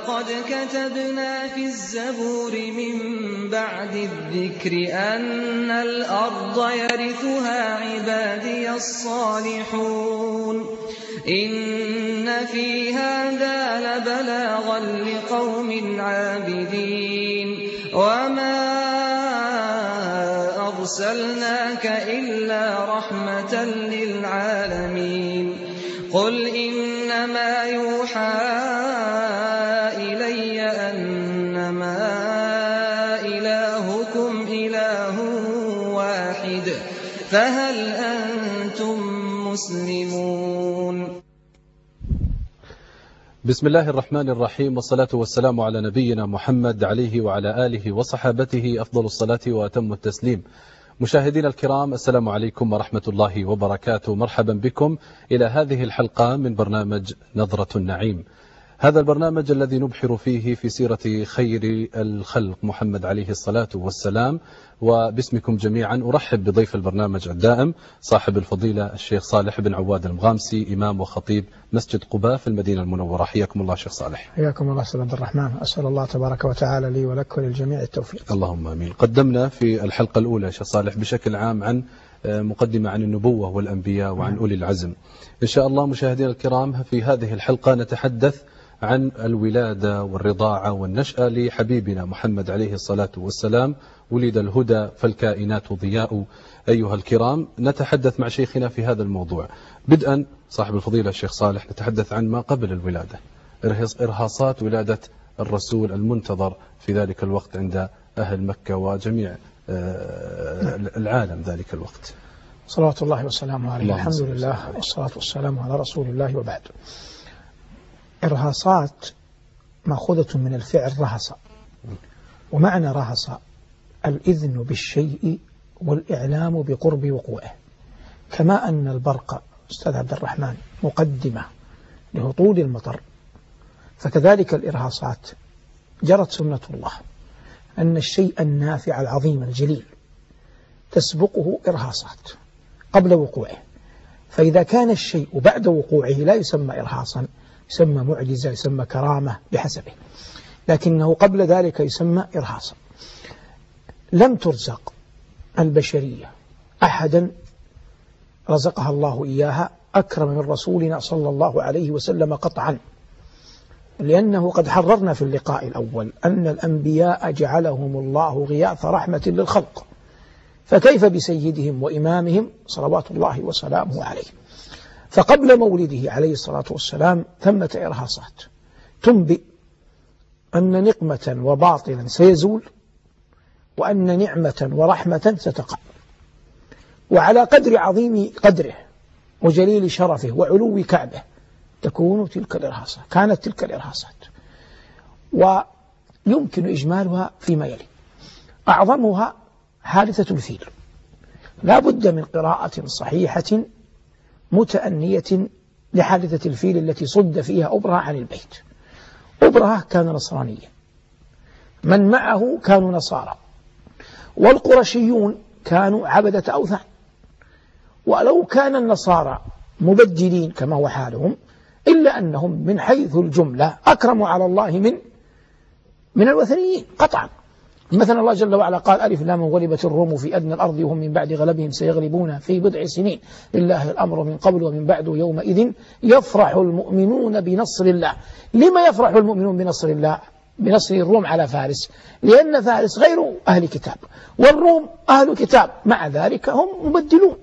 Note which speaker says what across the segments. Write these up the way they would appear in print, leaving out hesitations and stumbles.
Speaker 1: قد كتبنا في الزبور من بعد الذكر أن الأرض يرثها عبادي الصالحون إن في هذا لبلاغا لقوم عابدين وما أرسلناك إلا رحمة للعالمين قل إنما يوحى إلي أنما إلهكم إله واحد فهل أنتم مسلمون؟
Speaker 2: بسم الله الرحمن الرحيم، والصلاة والسلام على نبينا محمد عليه وعلى آله وصحابته أفضل الصلاة وأتم التسليم. مشاهدينا الكرام، السلام عليكم ورحمة الله وبركاته. مرحبا بكم إلى هذه الحلقة من برنامج نظرة النعيم، هذا البرنامج الذي نبحر فيه في سيرة خير الخلق محمد عليه الصلاة والسلام. وباسمكم جميعا أرحب بضيف البرنامج الدائم صاحب الفضيلة الشيخ صالح بن عواد المغامسي، إمام وخطيب مسجد قباء في المدينة المنورة. حياكم الله شيخ صالح.
Speaker 3: حياكم الله سيد عبد الرحمن، أسأل الله تبارك وتعالى لي ولك وللجميع التوفيق.
Speaker 2: اللهم آمين. قدمنا في الحلقة الأولى شيخ صالح بشكل عام عن مقدمة عن النبوة والأنبياء وعن أولي العزم. إن شاء الله مشاهدينا الكرام في هذه الحلقة نتحدث عن الولادة والرضاعة والنشأة لحبيبنا محمد عليه الصلاة والسلام. ولد الهدى فالكائنات ضياء. أيها الكرام، نتحدث مع شيخنا في هذا الموضوع. بدءا صاحب الفضيلة الشيخ صالح، نتحدث عن ما قبل الولادة، إرهاصات ولادة الرسول المنتظر في ذلك الوقت عند أهل مكة وجميع العالم ذلك الوقت.
Speaker 3: صلوات الله وسلامه عليه. الحمد لله والصلاة والسلام على رسول الله وبعد. إرهاصات مأخوذة من الفعل رهص، ومعنى رهص الإذن بالشيء والإعلام بقرب وقوعه، كما أن البرق أستاذ عبد الرحمن مقدمة لهطول المطر، فكذلك الإرهاصات جرت سنة الله أن الشيء النافع العظيم الجليل تسبقه إرهاصات قبل وقوعه، فإذا كان الشيء بعد وقوعه لا يسمى إرهاصا، يسمى معجزة، يسمى كرامة بحسبه، لكنه قبل ذلك يسمى إرهاصا. لم ترزق البشرية أحدا رزقها الله إياها أكرم من رسولنا صلى الله عليه وسلم قطعا، لأنه قد حررنا في اللقاء الأول أن الأنبياء جعلهم الله غياث رحمة للخلق، فكيف بسيدهم وإمامهم صلوات الله وسلامه عليه؟ فقبل مولده عليه الصلاة والسلام ثمة إرهاصات تنبئ أن نقمة وباطلا سيزول، وأن نعمة ورحمة ستقع، وعلى قدر عظيم قدره وجليل شرفه وعلو كعبه تكون تلك الإرهاصات. كانت تلك الإرهاصات ويمكن إجمالها فيما يلي. أعظمها حادثة الفيل، لا بد من قراءة صحيحة متأنية لحادثة الفيل التي صد فيها أبرهة عن البيت. أبرهة كان نصرانيا، من معه كانوا نصارى، والقرشيون كانوا عبدة أوثان. ولو كان النصارى مبدلين كما هو حالهم، إلا أنهم من حيث الجملة أكرموا على الله من الوثنيين قطعا. مثلا الله جل وعلا قال: ألف لام غلبت الروم في أدنى الأرض وهم من بعد غلبهم سيغلبون في بضع سنين لله الأمر من قبل ومن بعد يومئذ يفرح المؤمنون بنصر الله. لما يفرح المؤمنون بنصر الله؟ بنصر الروم على فارس، لأن فارس غير أهل كتاب والروم أهل كتاب، مع ذلك هم مبدلون.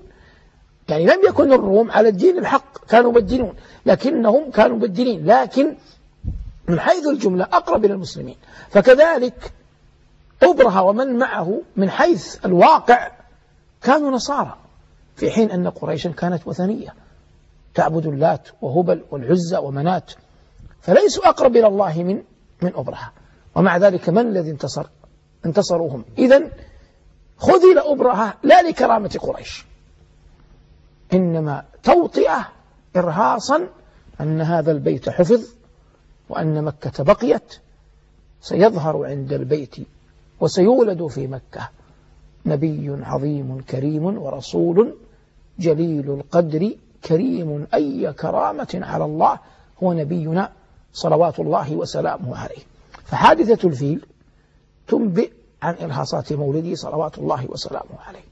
Speaker 3: يعني لم يكن الروم على الدين الحق، كانوا مبدلون، لكنهم كانوا مبدلين، لكن من حيث الجملة أقرب إلى المسلمين. فكذلك أبرهة ومن معه من حيث الواقع كانوا نصارى، في حين أن قريشا كانت وثنية تعبد اللات وهبل والعزى ومنات، فليسوا أقرب إلى الله من أبرهة. ومع ذلك من الذي انتصروهم؟ إذن خذل أبرهة لا لكرامة قريش، إنما توطئة إرهاصا أن هذا البيت حفظ وأن مكة بقيت، سيظهر عند البيت وسيولد في مكة نبي عظيم كريم ورسول جليل القدر كريم أي كرامة على الله هو نبينا صلوات الله وسلامه عليه. فحادثة الفيل تنبئ عن إرهاصات مولده صلوات الله وسلامه عليه.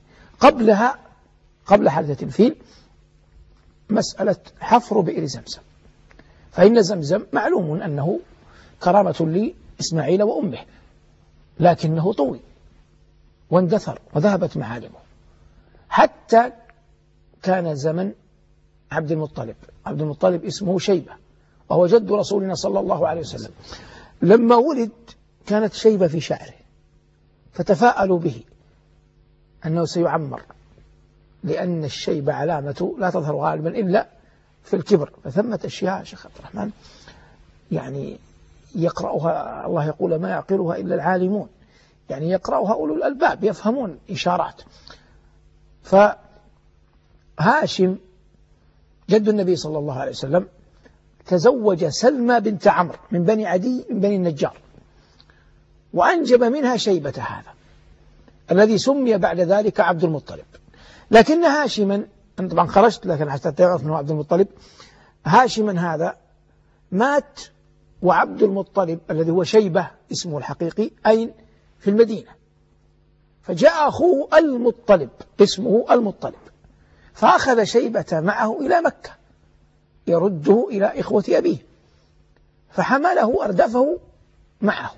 Speaker 3: قبل حادثة الفيل مسألة حفر بئر زمزم، فإن زمزم معلوم أنه كرامة لإسماعيل وأمه، لكنه طوي واندثر وذهبت معالمه حتى كان زمن عبد المطلب. عبد المطلب اسمه شيبة وهو جد رسولنا صلى الله عليه وسلم. لما ولد كانت شيبة في شعره، فتفاءلوا به أنه سيعمر، لأن الشيبة علامة لا تظهر غالبا إلا في الكبر. فثمة أشياء شيخ عبد الرحمن يعني يقرأها الله يقول ما يعقلها إلا العالمون، يعني يقرأها أولو الألباب يفهمون إشارات. فهاشم جد النبي صلى الله عليه وسلم تزوج سلمى بنت عمرو من بني عدي من بني النجار، وأنجب منها شيبة هذا الذي سمي بعد ذلك عبد المطلب. لكن هاشما، أنا طبعا خرجت لكن حتى تعرف أنه عبد المطلب، هاشما هذا مات وعبد المطلب الذي هو شيبة اسمه الحقيقي أين؟ في المدينة. فجاء أخوه المطلب اسمه المطلب، فأخذ شيبة معه إلى مكة يرده إلى إخوة أبيه، فحمله أردفه معه.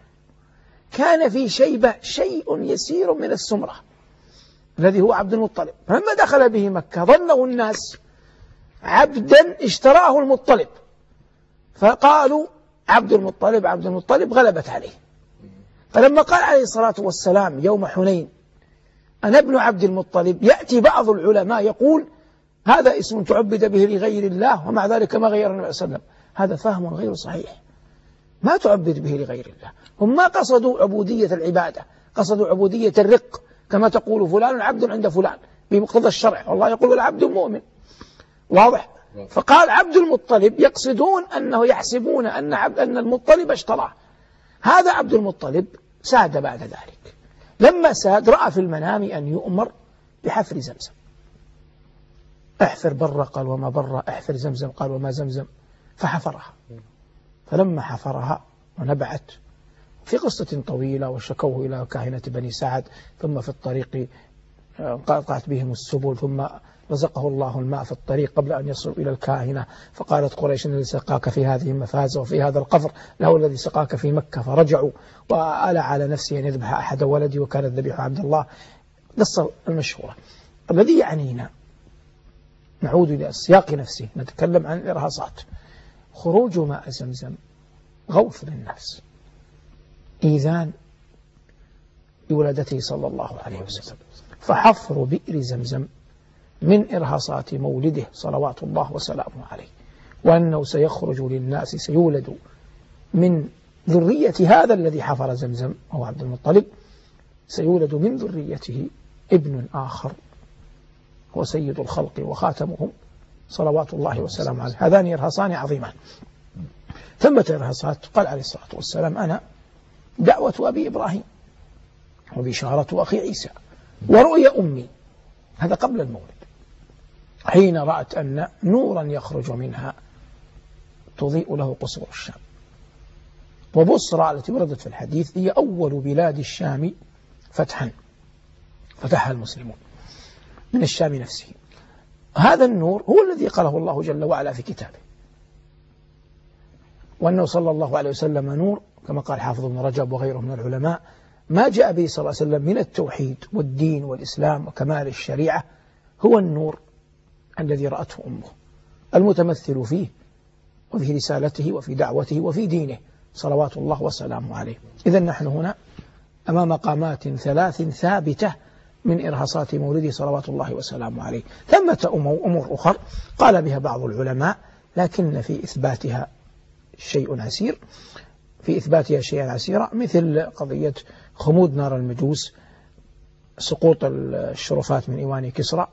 Speaker 3: كان في شيبة شيء يسير من السمرة الذي هو عبد المطلب، فلما دخل به مكة ظنه الناس عبدا اشتراه المطلب، فقالوا عبد المطلب عبد المطلب، غلبت عليه. فلما قال عليه الصلاة والسلام يوم حنين أنا ابن عبد المطلب، يأتي بعض العلماء يقول هذا اسم تعبد به لغير الله ومع ذلك ما غير النبي صلى الله عليه وسلم. هذا فهم غير صحيح، ما تعبد به لغير الله. هم ما قصدوا عبودية العبادة، قصدوا عبودية الرق، كما تقول فلان عبد عند فلان بمقتضى الشرع، والله يقول العبد مؤمن. واضح؟ فقال عبد المطلب، يقصدون أنه يحسبون أن المطلب اشتراه. هذا عبد المطلب ساد بعد ذلك، لما ساد رأى في المنام أن يؤمر بحفر زمزم. احفر برة، قال وما برة، احفر زمزم، قال وما زمزم، فحفرها. فلما حفرها ونبعت في قصة طويلة وشكوه إلى كاهنة بني سعد، ثم في الطريق قطعت بهم السبل، ثم رزقه الله الماء في الطريق قبل أن يصلوا إلى الكاهنة، فقالت قريش الذي سقاك في هذه المفازة وفي هذا القفر له الذي سقاك في مكة. فرجعوا وآلى على نفسه أن يذبح أحد ولدي وكان الذبيح عبد الله. قصة المشهورة. الذي يعنينا نعود إلى السياق نفسه، نتكلم عن الإرهاصات. خروج ماء زمزم غوث للناس، إيذان بولادته صلى الله عليه وسلم. فحفر بئر زمزم من إرهاصات مولده صلوات الله وسلامه عليه، وأنه سيخرج للناس، سيولد من ذرية هذا الذي حفر زمزم هو عبد المطلب، سيولد من ذريته ابن آخر هو سيد الخلق وخاتمهم صلوات الله وسلامه عليه. هذان إرهاصان عظيمان. ثمة إرهاصات قال عليه الصلاة والسلام أنا دعوة أبي إبراهيم وبشارة أخي عيسى ورؤيا أمي، هذا قبل المولد، حين رأت أن نورا يخرج منها تضيء له قصور الشام. وبصرى التي وردت في الحديث هي أول بلاد الشام فتحا، فتحها المسلمون من الشام نفسه. هذا النور هو الذي قاله الله جل وعلا في كتابه، وأنه صلى الله عليه وسلم نور، كما قال حافظ ابن رجب وغيره من العلماء، ما جاء به صلى الله عليه وسلم من التوحيد والدين والإسلام وكمال الشريعة هو النور الذي رأته أمه، المتمثل فيه وفي رسالته وفي دعوته وفي دينه صلوات الله وسلامه عليه. إذن نحن هنا أمام مقامات ثلاث ثابتة من إرهاصات مولده صلوات الله وسلامه عليه. ثمة أمور أخر قال بها بعض العلماء، لكن في إثباتها شيء عسير، في إثباتها شيئا عسيرا، مثل قضية خمود نار المجوس، سقوط الشرفات من إيوان كسرى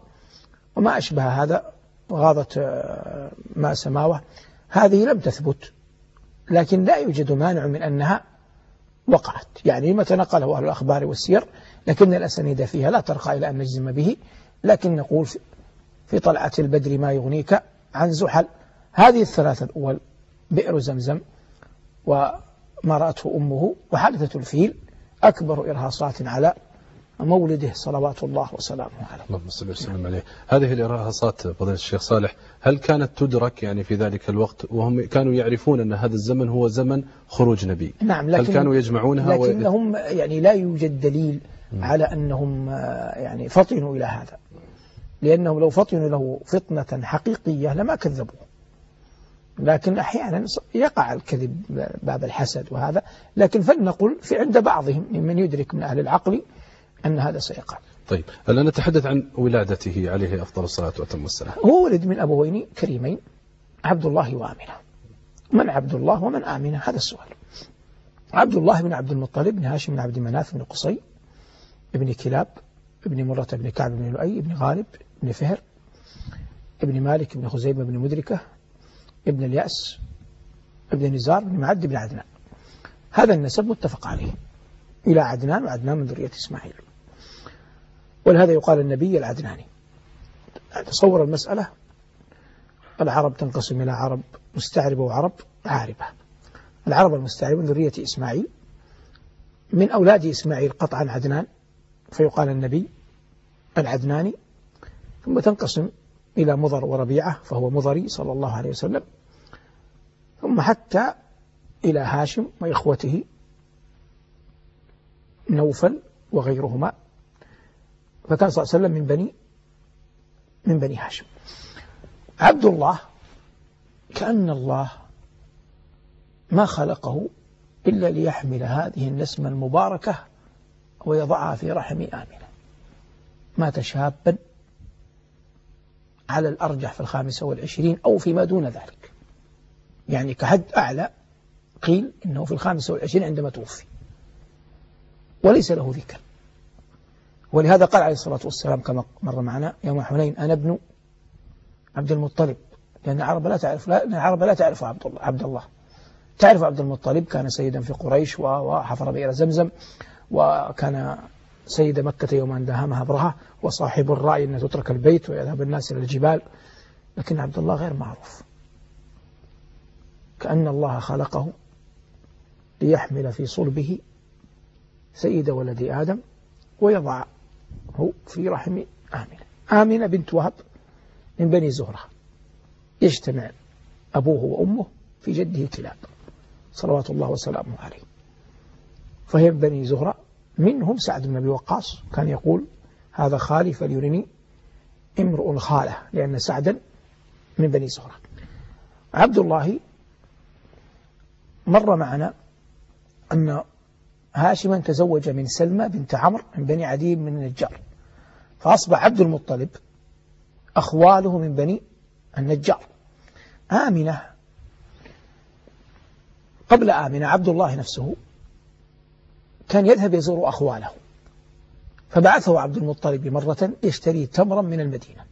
Speaker 3: وما أشبه هذا، وغاضة ماء سماوة. هذه لم تثبت، لكن لا يوجد مانع من أنها وقعت، يعني ما تنقله أهل الأخبار والسير، لكن الأسانيد فيها لا ترقى إلى أن نجزم به، لكن نقول في طلعة البدر ما يغنيك عن زحل. هذه الثلاثة الأول بئر زمزم وما رأته أمه، وحادثة الفيل أكبر إرهاصات على مولده صلوات الله وسلامه عليه.
Speaker 2: اللهم صل وسلم عليه. هذه الإرهاصات فضيلة الشيخ صالح هل كانت تدرك يعني في ذلك الوقت وهم كانوا يعرفون أن هذا الزمن هو زمن خروج نبي؟
Speaker 3: نعم،
Speaker 2: هل كانوا يجمعونها؟
Speaker 3: لكنهم يعني لا يوجد دليل على أنهم يعني فطنوا إلى هذا، لأنهم لو فطنوا له فطنة حقيقية لما كذبوه. لكن أحيانا يقع الكذب باب الحسد وهذا، لكن فلنقل في عند بعضهم ممن يدرك من أهل العقل أن هذا سيقع.
Speaker 2: طيب الآن نتحدث عن ولادته عليه أفضل الصلاة وأتم السلام.
Speaker 3: هو ولد من أبوين كريمين، عبد الله وآمنة. من عبد الله ومن آمنة؟ هذا السؤال. عبد الله بن عبد المطلب بن هاشم بن عبد مناف بن قصي ابن كلاب ابن مرة بن كعب بن لؤي ابن غالب ابن فهر ابن مالك ابن خزيمة بن مدركة ابن اليأس ابن نزار بن معد بن عدنان. هذا النسب متفق عليه إلى عدنان، وعدنان من ذرية إسماعيل، ولهذا يقال النبي العدناني. تصور المسألة، العرب تنقسم إلى عرب مستعربة وعرب عاربة. العرب المستعربة من ذرية إسماعيل، من أولاد إسماعيل قطعا عدنان، فيقال النبي العدناني. ثم تنقسم إلى مضر وربيعة، فهو مضري صلى الله عليه وسلم. ثم حتى إلى هاشم وإخوته نوفل وغيرهما، فكان صلى الله عليه وسلم من بني هاشم. عبد الله كأن الله ما خلقه إلا ليحمل هذه النسمة المباركة ويضعها في رحم آمنة. مات شابا على الأرجح في 25 أو فيما دون ذلك، يعني كحد أعلى قيل إنه في 25 عندما توفي، وليس له ذكر. ولهذا قال عليه الصلاة والسلام كما مر معنا يوم حنين: أنا ابن عبد المطلب، لأن العرب لا تعرف عبد الله. تعرف عبد المطلب كان سيدا في قريش وحفر بئر زمزم، وكان سيد مكة يوم أن داهمها أبرهة، وصاحب الرأي أن تترك البيت ويذهب الناس إلى الجبال. لكن عبد الله غير معروف، كأن الله خلقه ليحمل في صلبه سيد ولد آدم ويضعه في رحم آمنة. آمنة بنت وهب من بني زهرة، يجتمع أبوه وأمه في جده كلاب صلوات الله وسلامه عليه، فهي من بني زهرة. منهم سعد بن أبي وقاص كان يقول: هذا خالي فليرني امرؤ خاله، لأن سعدا من بني زهرة. عبد الله مر معنا أن هاشما تزوج من سلمى بنت عمرو من بني عدي من النجار، فأصبح عبد المطلب أخواله من بني النجار. آمنة قبل آمنة عبد الله نفسه كان يذهب يزور أخواله، فبعثه عبد المطلب مرة يشتري تمرا من المدينة.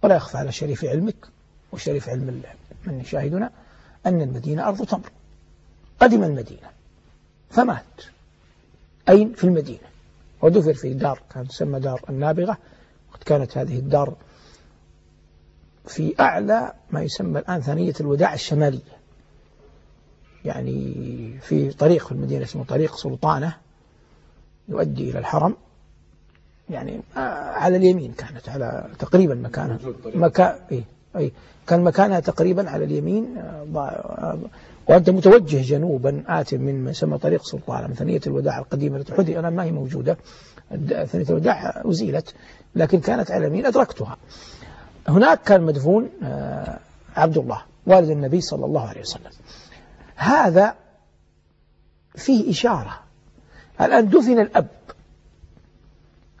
Speaker 3: ولا يخفى على شريف علمك وشريف علم من يشاهدنا أن المدينة أرض تمر. قدم المدينة فمات. أين؟ في المدينة، ودفر في دار كان تسمى دار النابغة، وقد كانت هذه الدار في أعلى ما يسمى الآن ثانية الوداع الشمالية، يعني في طريق في المدينة اسمه طريق سلطانة يؤدي إلى الحرم، يعني على اليمين كانت، على تقريبا مكانها كان مكانها تقريبا على اليمين، وأنت متوجه جنوبا آت من ما يسمى طريق سلطانة من ثانية الوداع القديمة التي حذي الآن ما هي موجودة، ثانية الوداع أزيلت، لكن كانت على اليمين أدركتها. هناك كان مدفون عبد الله والد النبي صلى الله عليه وسلم. هذا فيه إشارة. الآن دفن الأب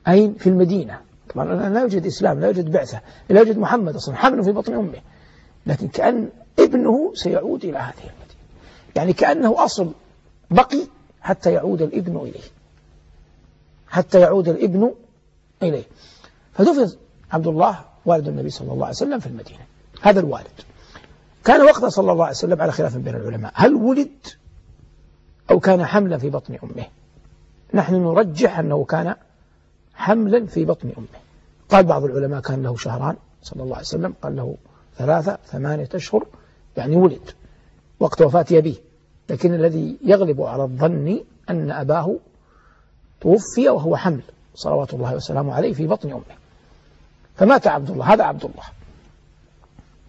Speaker 3: أين؟ في المدينة. طبعا الآن لا يوجد إسلام، لا يوجد بعثة، لا يوجد محمد أصلا، حمله في بطن أمه، لكن كأن ابنه سيعود إلى هذه المدينة، يعني كأنه أصل بقي حتى يعود الابن إليه، فدفن عبد الله والد النبي صلى الله عليه وسلم في المدينة. هذا الوالد كان وقت صلى الله عليه وسلم على خلاف بين العلماء، هل ولد أو كان حملا في بطن أمه؟ نحن نرجح أنه كان حملا في بطن أمه. قال بعض العلماء كان له شهران صلى الله عليه وسلم، قال له 3 8 أشهر، يعني ولد وقت وفاة أبيه، لكن الذي يغلب على الظن أن أباه توفي وهو حمل صلوات الله وسلامه عليه في بطن أمه، فمات عبد الله، هذا عبد الله.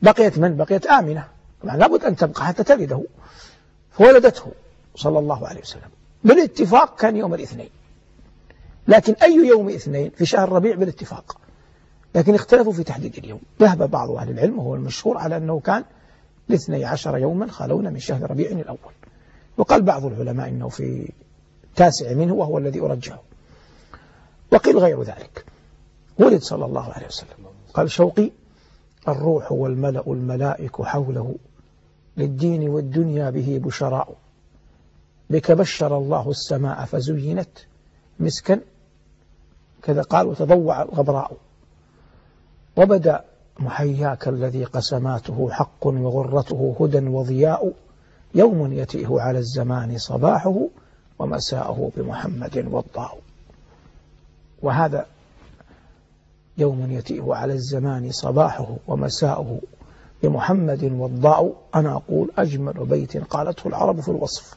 Speaker 3: بقيت من؟ بقيت آمنة، طبعا لابد أن تبقى حتى تلده، فولدته صلى الله عليه وسلم. بالاتفاق كان يوم الاثنين، لكن أي يوم اثنين؟ في شهر ربيع بالاتفاق، لكن اختلفوا في تحديد اليوم. ذهب بعض أهل العلم وهو المشهور على أنه كان 12 يوما خلونا من شهر ربيع الأول، وقال بعض العلماء أنه في 9 منه وهو الذي أرجحه، وقيل غير ذلك. ولد صلى الله عليه وسلم. قال شوقي: الروح والملأ الملائك حوله، للدين والدنيا به بشراء، بك بشر الله السماء فزينت مسكا، كذا قال، وتضوع الغبراء، وبدأ محياك الذي قسماته حق وغرته هدى وضياء، يوم يتيه على الزمان صباحه ومساءه بمحمد والضاء. وهذا يوم يتيه على الزمان صباحه ومساءه بمحمد والضاء، أنا أقول أجمل بيت قالته العرب في الوصف: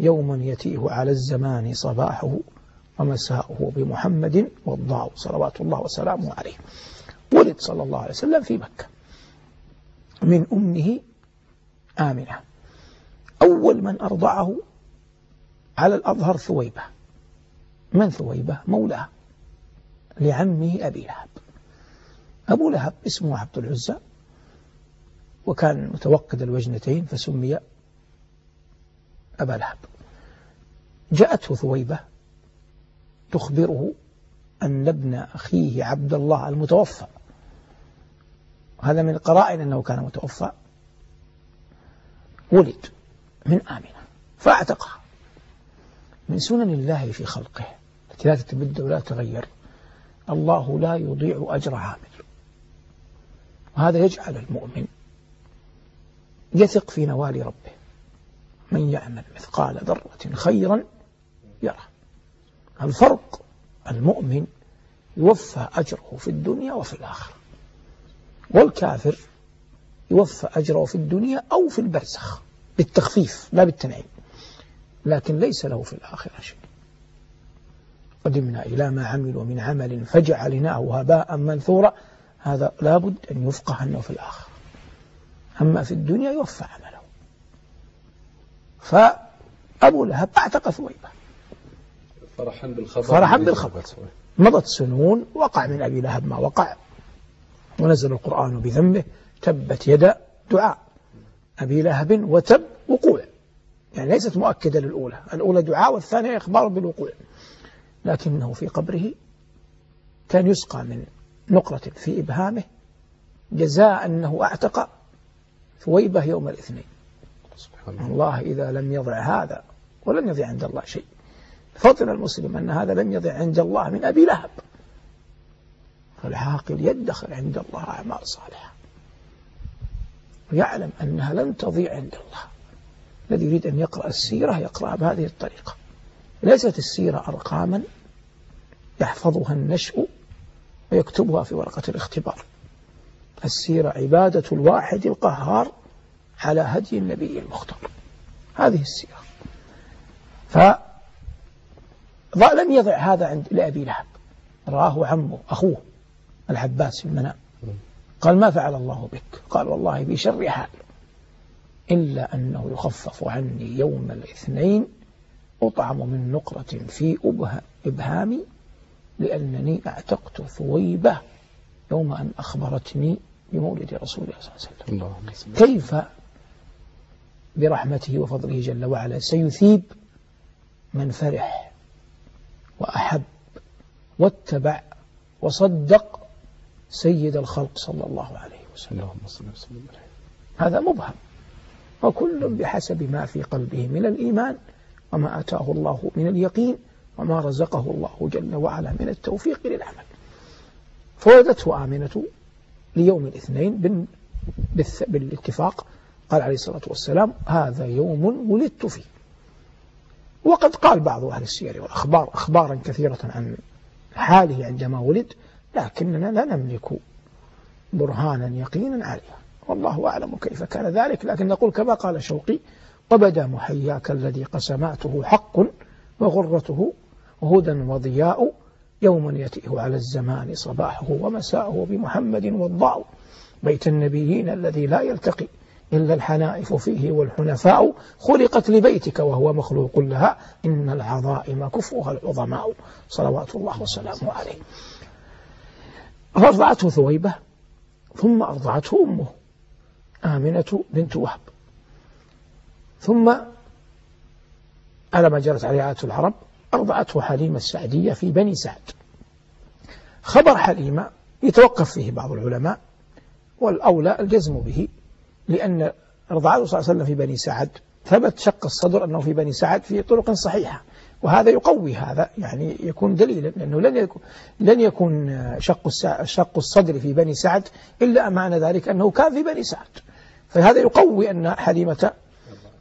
Speaker 3: يوم يتيه على الزمان صباحه ومساءه بمحمد والضاء، صلوات الله وسلامه عليه. ولد صلى الله عليه وسلم في مكة من أمه آمنة. أول من أرضعه على الأظهر ثويبة. من ثويبة؟ مولاه لعمه أبي لهب. أبو لهب اسمه عبد العزى، وكان متوقد الوجنتين فسمي أبا لهب. جاءته ثويبة تخبره أن ابن أخيه عبد الله المتوفى، هذا من القرائن أنه كان متوفى، ولد من آمنة فاعتقها. من سنن الله في خلقه التي لا تتبدل ولا تغير، الله لا يضيع أجر عامل، وهذا يجعل المؤمن يثق في نوال ربه. من يعمل مثقال ذرة خيرا يره. الفرق المؤمن يوفى أجره في الدنيا وفي الآخرة، والكافر يوفى أجره في الدنيا أو في البرزخ بالتخفيف لا بالتنعيم، لكن ليس له في الآخرة شيء. قدمنا إلى ما عملوا من عمل فجعلناه هباء منثورا، هذا لابد أن يفقه أنه في الآخرة، أما في الدنيا يوفى عمله. فأبو لهب أعتق ثويبة فرحا بالخبر. مضت سنون، وقع من أبي لهب ما وقع، ونزل القرآن بذنبه: تبت يدا دعاء أبي لهب وتب وقوع، يعني ليست مؤكدة للأولى، الأولى دعاء والثانية إخبار بالوقوع. لكنه في قبره كان يسقى من نقرة في إبهامه جزاء أنه أعتق ثويبة يوم الاثنين. سبحان الله إذا لم يضع هذا ولن يضع عند الله شيء. فطن المسلم أن هذا لم يضع عند الله من أبي لهب، فالعاقل يدخر عند الله أعمال صالحة ويعلم أنها لن تضيع عند الله. الذي يريد أن يقرأ السيرة يقرأ بهذه الطريقة. ليست السيرة أرقاما يحفظها النشء ويكتبها في ورقة الاختبار. السيرة عبادة الواحد القهار على هدي النبي المختار، هذه السيرة. فلم يضع هذا عند لأبي لهب، رآه عمه أخوه العباس في المنام، قال: ما فعل الله بك؟ قال: والله بشر حال، إلا أنه يخفف عني يوم الاثنين أطعم من نقرة في إبهامي، لأنني اعتقت ثويبة يوم أن أخبرتني بمولد رسول الله صلى الله عليه وسلم. كيف برحمته وفضله جل وعلا سيثيب من فرح وأحب واتبع وصدق سيد الخلق صلى الله عليه وسلم. هذا مبهم، وكل بحسب ما في قلبه من الإيمان وما آتاه الله من اليقين وما رزقه الله جل وعلا من التوفيق للعمل. فولدته آمنة ليوم الاثنين بالاتفاق. قال عليه الصلاة والسلام: هذا يوم ولدت فيه. وقد قال بعض أهل السير والأخبار أخبارا كثيرة عن حاله عندما ولد، لكننا لا نملك برهانا يقينا عليها، والله أعلم كيف كان ذلك. لكن نقول كما قال شوقي: وبدا محياك الذي قسماته حق وغرته هدى وضياء، يوم يتيه على الزمان صباحه ومساءه بمحمد وضاء، بيت النبيين الذي لا يلتقي إلا الحنائف فيه والحنفاء، خلقت لبيتك وهو مخلوق لها، إن العظائم كفؤها العظماء، صلوات الله وسلامه عليه. فأرضعته ثويبة، ثم أرضعته أمه آمنة بنت وهب، ثم على ما جرت عليه عادة العرب أرضعته حليمة السعدية في بني سعد. خبر حليمة يتوقف فيه بعض العلماء، والأولى الجزم به، لأن رضعته صلى الله عليه وسلم في بني سعد ثبت شق الصدر أنه في بني سعد في طرق صحيحة، وهذا يقوي هذا، يعني يكون دليلا، لأنه لن يكون شق الصدر في بني سعد إلا معنى ذلك أنه كان في بني سعد، فهذا يقوي أن حليمة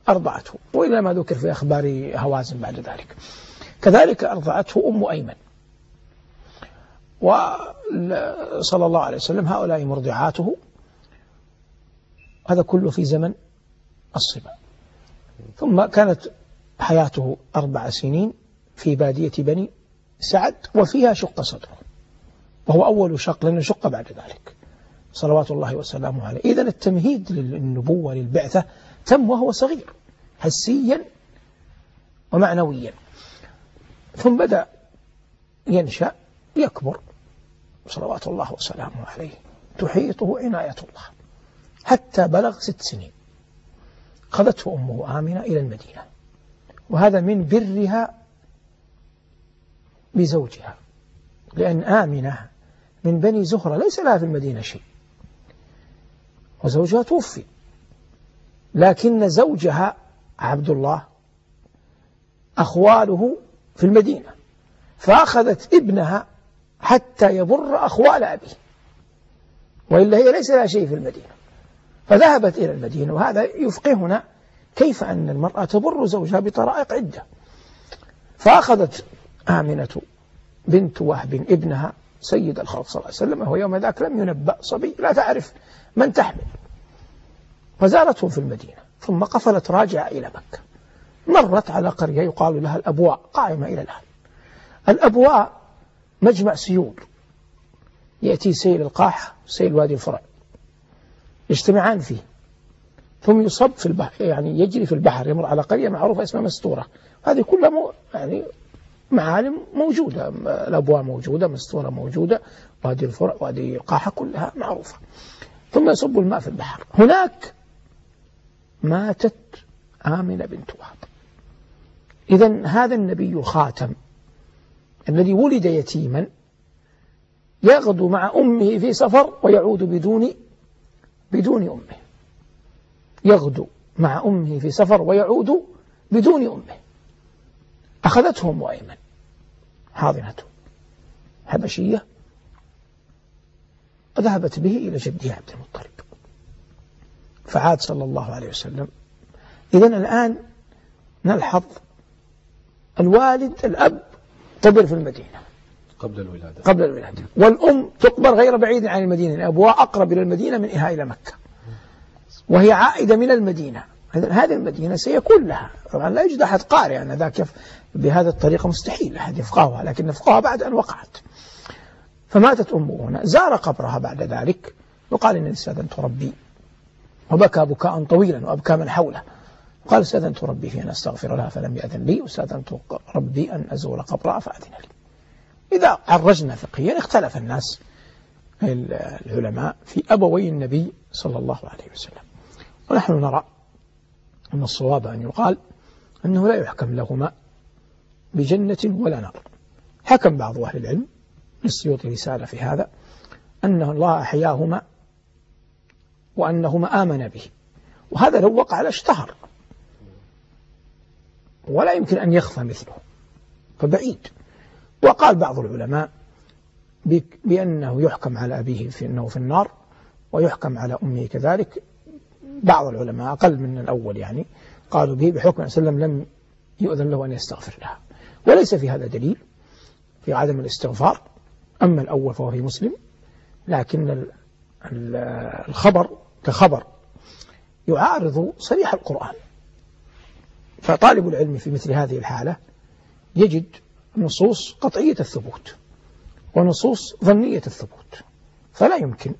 Speaker 3: أرضعته، وإلا ما ذكر في أخبار هوازن بعد ذلك. كذلك أرضعته أم أيمن، وصلى الله عليه وسلم هؤلاء مرضعاته، هذا كله في زمن الصبا. ثم كانت حياته 4 سنين في بادية بني سعد، وفيها شق صدره، وهو أول شق، لأنه شق بعد ذلك صلوات الله وسلامه عليه. إذن التمهيد للنبوة للبعثة تم وهو صغير حسيا ومعنويا، ثم بدأ ينشأ يكبر صلوات الله وسلامه عليه، تحيطه عناية الله حتى بلغ 6 سنين. أخذته أمه آمنة إلى المدينة، وهذا من برها بزوجها، لأن آمنة من بني زهرة ليس لها في المدينة شيء، وزوجها توفي، لكن زوجها عبد الله أخواله في المدينة، فأخذت ابنها حتى يبر أخوال أبيه، وإلا هي ليس لها شيء في المدينة، فذهبت إلى المدينة. وهذا يفقهنا كيف أن المرأة تبر زوجها بطرائق عدة. فأخذت آمنة بنت وهب ابنها سيد الخلق صلى الله عليه وسلم، وهو يوم ذاك لم ينبأ، صبي لا تعرف من تحمل، فزارتهم في المدينة، ثم قفلت راجعة إلى مكة. مرت على قرية يقال لها الأبواء، قائمة إلى الآن. الأبواء مجمع سيول، يأتي سيل القاح سيل وادي الفرع، يجتمعان فيه، ثم يصب في البحر، يعني يجري في البحر، يمر على قرية معروفة اسمها مستورة. هذه كلها يعني معالم موجودة، الأبواء موجودة، مستورة موجودة، وادي الفرع، وادي القاحة، كلها معروفة. ثم يصب الماء في البحر. هناك ماتت آمنة بنت وهب. إذن هذا النبي الخاتم الذي ولد يتيما يغدو مع أمه في سفر ويعود بدون أمه، يغدو مع أمه في سفر ويعود بدون أمه. أخذته أم أيمن حاضنته حبشية، وذهبت به إلى جدها عبد المطلب، فعاد صلى الله عليه وسلم. إذن الآن نلحظ الوالد الأب قبر في المدينة قبل الولادة، والأم تقبر غير بعيد عن المدينة، الأبواء أقرب إلى المدينة من إها إلى مكة، وهي عائدة من المدينة. هذه المدينة سيكون لها طبعا، لا يوجد أحد قارئ أن ذاك بهذه الطريقة، مستحيل أحد يفقهها، لكن يفقهها بعد أن وقعت. فماتت أمه هنا، زار قبرها بعد ذلك، وقال إنني استأذنت ربي، وبكى بكاء طويلا وأبكى من حوله، قال استأذنت ربي في أن أستغفر لها فلم يأذن لي، واستأذنت ربي أن أزور قبرها فأذن لي. إذا عرجنا فقهيا اختلف الناس العلماء في أبوي النبي صلى الله عليه وسلم، ونحن نرى أن الصواب أن يقال أنه لا يحكم لهما بجنة ولا نار. حكم بعض أهل العلم، للسيوطي رسالة في هذا، أن الله أحياهما وأنهما آمن به، وهذا لو وقع لاشتهر ولا يمكن أن يخفى مثله، فبعيد. وقال بعض العلماء بأنه يحكم على أبيه في أنه في النار، ويحكم على أمه كذلك. بعض العلماء أقل من الأول يعني قالوا به بحكم أن وسلم لم يؤذن له أن يستغفر لها، وليس في هذا دليل في عدم الاستغفار. أما الأول فهو في مسلم، لكن الخبر كخبر يعارض صريح القرآن، فطالب العلم في مثل هذه الحالة يجد نصوص قطعية الثبوت ونصوص ظنية الثبوت، فلا يمكن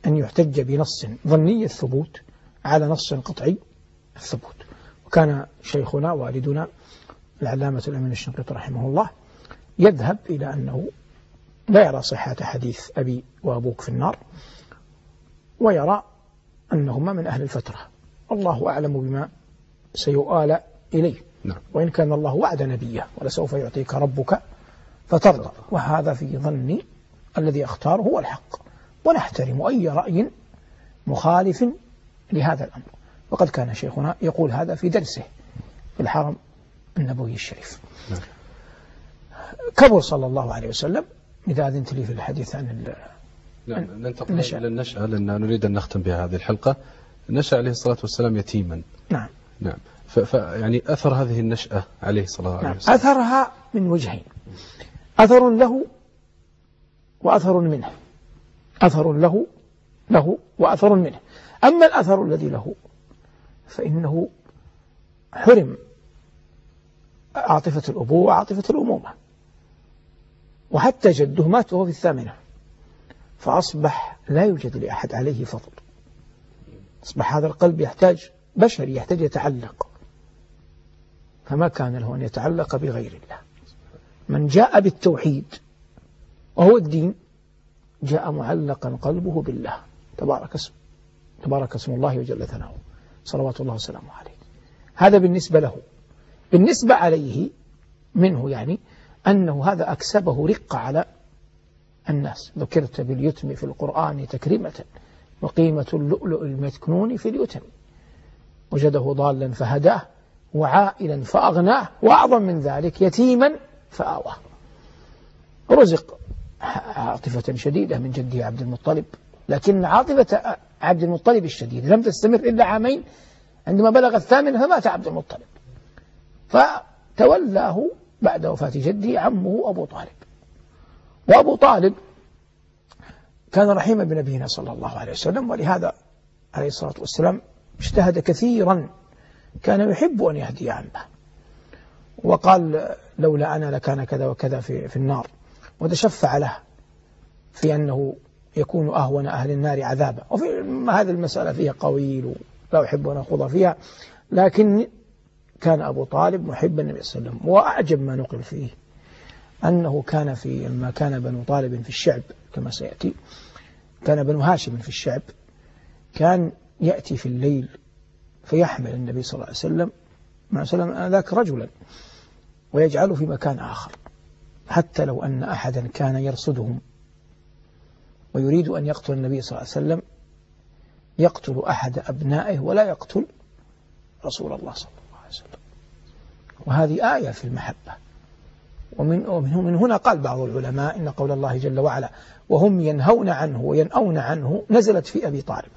Speaker 3: أن يحتج بنص ظني الثبوت على نص قطعي الثبوت. وكان شيخنا والدنا العلامة الأمين الشنقيطي رحمه الله يذهب إلى أنه لا يرى صحة حديث أبي وأبوك في النار، ويرى أنهما من أهل الفترة، الله أعلم بما سيؤال إليه. وإن كان الله وعد نبيه ولسوف يعطيك ربك فترضى، وهذا في ظني الذي أختاره هو الحق، ونحترم أي رأي مخالف لهذا الأمر. وقد كان شيخنا يقول هذا في درسه في الحرم النبوي الشريف. كبر صلى الله عليه وسلم، إذا أذنت لي في الحديث عن
Speaker 2: ننتقل إلى النشأة، لأن نريد أن نختم بها هذه الحلقة. نشأ عليه الصلاة والسلام يتيما.
Speaker 3: نعم.
Speaker 2: يعني أثر هذه النشأة عليه الصلاة والسلام.
Speaker 3: أثرها من وجهين: أثر له وأثر منه. أثر له وأثر منه. أما الأثر الذي له فإنه حرم عاطفة الأبوة وعاطفة الأمومة، وحتى جده مات وهو في 8، فأصبح لا يوجد لأحد عليه فضل. أصبح هذا القلب يحتاج بشري، يحتاج يتعلق، فما كان له أن يتعلق بغير الله. من جاء بالتوحيد وهو الدين جاء معلقا قلبه بالله، تبارك اسم الله وجل ثناؤه، صلوات الله وسلامه عليه. هذا بالنسبة له. بالنسبة عليه منه يعني أنه هذا أكسبه رقة على الناس. ذكرت باليتم في القرآن تكريمة، وقيمة اللؤلؤ المكنون في اليتم، وجده ضالا فهداه وعائلا فأغناه، وأعظم من ذلك يتيما فآواه. رزق عاطفة شديدة من جده عبد المطلب، لكن عاطفة عبد المطلب الشديدة لم تستمر إلا 2 عام. عندما بلغ 8 فمات عبد المطلب، فتولاه بعد وفاة جده عمه أبو طالب. وأبو طالب كان رحيما بنبينا صلى الله عليه وسلم، ولهذا عليه الصلاة والسلام اجتهد كثيرا، كان يحب أن يهدي عمه، وقال لولا أنا لكان كذا وكذا في النار، وتشفع له في أنه يكون أهون أهل النار عذابا. وفي هذه المسألة فيها قويل لا أحب أن أخوض فيها، لكن كان أبو طالب محبا النبي صلى الله عليه وسلم. وأعجب ما نقل فيه أنه كان لما كان بنو طالب في الشعب كما سيأتي، كان بنو هاشم في الشعب، كان يأتي في الليل فيحمل النبي صلى الله عليه وسلم مع سلم ذاك رجلا ويجعله في مكان آخر، حتى لو أن أحدا كان يرصدهم ويريد أن يقتل النبي صلى الله عليه وسلم يقتل أحد أبنائه ولا يقتل رسول الله صلى الله عليه وسلم. وهذه آية في المحبة. ومن هنا قال بعض العلماء إن قول الله جل وعلا وهم ينهون عنه وينأون عنه نزلت في أبي طالب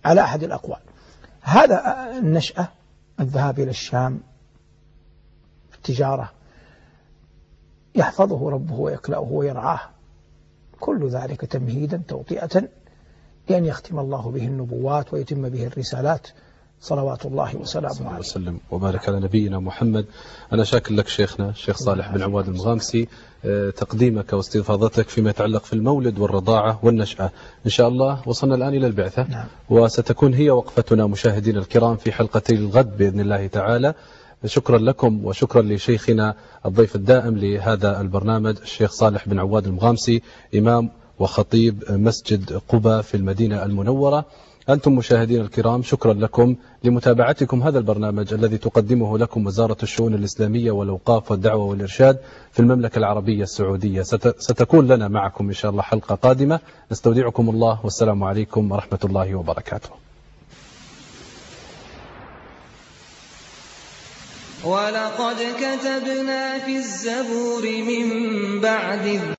Speaker 3: على أحد الأقوال. هذا النشأة، الذهاب إلى الشام، التجارة، يحفظه ربه ويكلأه ويرعاه، كل ذلك تمهيدا توطئة لأن يختم الله به النبوات ويتم به الرسالات، صلوات الله وسلامه عليه
Speaker 2: وسلم وبارك على نبينا محمد. أنا شاكر لك شيخنا الشيخ صالح بن عواد المغامسي تقديمك واستفاضتك فيما يتعلق في المولد والرضاعة والنشأة. إن شاء الله وصلنا الآن إلى البعثة.
Speaker 3: نعم.
Speaker 2: وستكون هي وقفتنا مشاهدينا الكرام في حلقتي الغد بإذن الله تعالى. شكرا لكم وشكرا لشيخنا الضيف الدائم لهذا البرنامج الشيخ صالح بن عواد المغامسي، إمام وخطيب مسجد قباء في المدينة المنورة. أنتم مشاهدينا الكرام شكرا لكم لمتابعتكم هذا البرنامج الذي تقدمه لكم وزارة الشؤون الإسلامية والأوقاف والدعوة والإرشاد في المملكة العربية السعودية. ستكون لنا معكم إن شاء الله حلقة قادمة. نستودعكم الله والسلام عليكم ورحمة الله وبركاته.
Speaker 1: ولقد كتبنا في الزبور من بعد